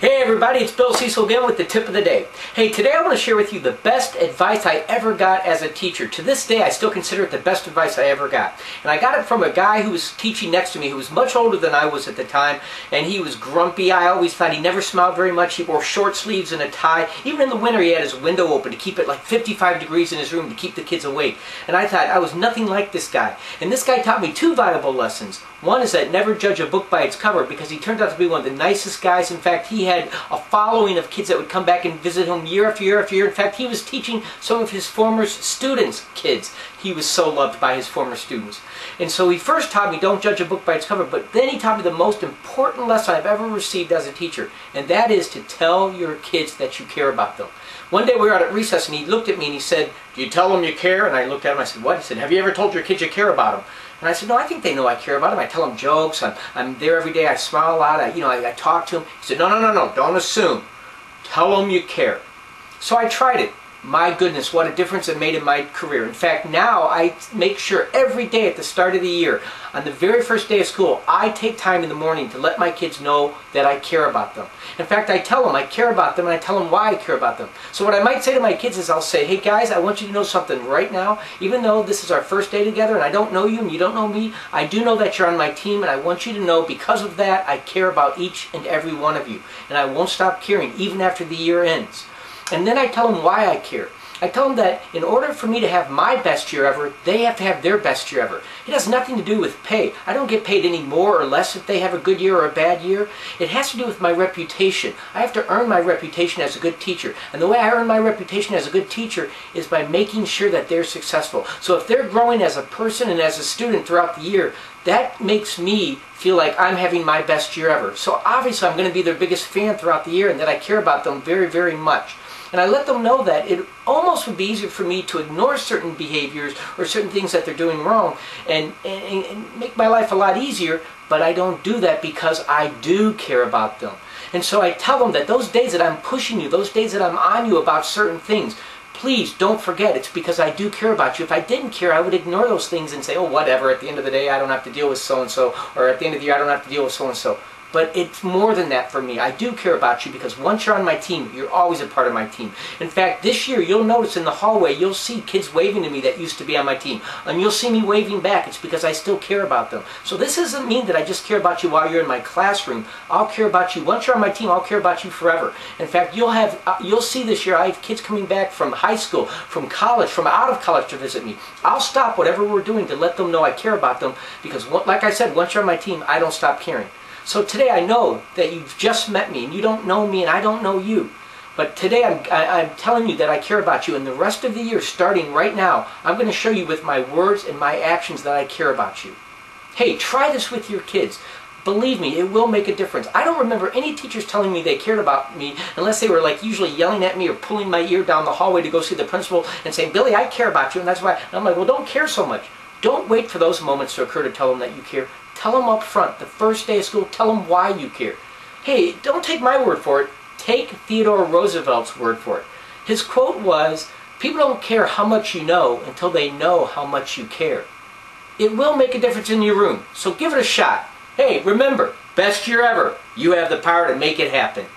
Hey everybody, it's Bill Cecil again with the tip of the day. Hey, today I want to share with you the best advice I ever got as a teacher. To this day, I still consider it the best advice I ever got. And I got it from a guy who was teaching next to me who was much older than I was at the time, and he was grumpy. I always thought he never smiled very much. He wore short sleeves and a tie. Even in the winter, he had his window open to keep it like 55 degrees in his room to keep the kids awake. And I thought I was nothing like this guy. And this guy taught me two valuable lessons. One is that never judge a book by its cover, because he turned out to be one of the nicest guys. In fact, he had a following of kids that would come back and visit him year after year after year. In fact, he was teaching some of his former students' kids. He was so loved by his former students. And so he first taught me don't judge a book by its cover, but then he taught me the most important lesson I've ever received as a teacher, and that is to tell your kids that you care about them. One day we were out at recess and he looked at me and he said, "Do you tell them you care?" And I looked at him and I said, "What?" He said, "Have you ever told your kids you care about them?" And I said, "No, I think they know I care about them. I tell them jokes. I'm there every day. I smile a lot. I talk to them." He said, No. Don't assume. Tell them you care." So I tried it. My goodness, what a difference it made in my career. In fact, now I make sure every day at the start of the year, on the very first day of school, I take time in the morning to let my kids know that I care about them. In fact, I tell them I care about them, and I tell them why I care about them. So what I might say to my kids is I'll say, "Hey guys, I want you to know something right now. Even though this is our first day together and I don't know you and you don't know me, I do know that you're on my team, and I want you to know because of that I care about each and every one of you. And I won't stop caring even after the year ends." And then I tell them why I care. I tell them that in order for me to have my best year ever, they have to have their best year ever. It has nothing to do with pay. I don't get paid any more or less if they have a good year or a bad year. It has to do with my reputation. I have to earn my reputation as a good teacher. And the way I earn my reputation as a good teacher is by making sure that they're successful. So if they're growing as a person and as a student throughout the year, that makes me feel like I'm having my best year ever. So obviously I'm going to be their biggest fan throughout the year and that I care about them very, very much. And I let them know that it almost would be easier for me to ignore certain behaviors or certain things that they're doing wrong and make my life a lot easier, but I don't do that because I do care about them. And so I tell them that those days that I'm pushing you, those days that I'm on you about certain things, please don't forget it's because I do care about you. If I didn't care, I would ignore those things and say, "Oh, whatever, at the end of the day I don't have to deal with so-and-so," or "At the end of the year I don't have to deal with so-and-so." But it's more than that for me. I do care about you because once you're on my team, you're always a part of my team. In fact, this year, you'll notice in the hallway, you'll see kids waving to me that used to be on my team. And you'll see me waving back. It's because I still care about them. So this doesn't mean that I just care about you while you're in my classroom. I'll care about you. Once you're on my team, I'll care about you forever. In fact, you'll see this year, I have kids coming back from high school, from college, from out of college to visit me. I'll stop whatever we're doing to let them know I care about them because, like I said, once you're on my team, I don't stop caring. So today I know that you've just met me and you don't know me and I don't know you. But today I'm telling you that I care about you, and the rest of the year, starting right now, I'm going to show you with my words and my actions that I care about you. Hey, try this with your kids. Believe me, it will make a difference. I don't remember any teachers telling me they cared about me unless they were like usually yelling at me or pulling my ear down the hallway to go see the principal and saying, "Billy, I care about you," and that's why. And I'm like, well, don't care so much. Don't wait for those moments to occur to tell them that you care. Tell them up front, the first day of school, tell them why you care. Hey, don't take my word for it. Take Theodore Roosevelt's word for it. His quote was, "People don't care how much you know until they know how much you care." It will make a difference in your room, so give it a shot. Hey, remember, best year ever. You have the power to make it happen.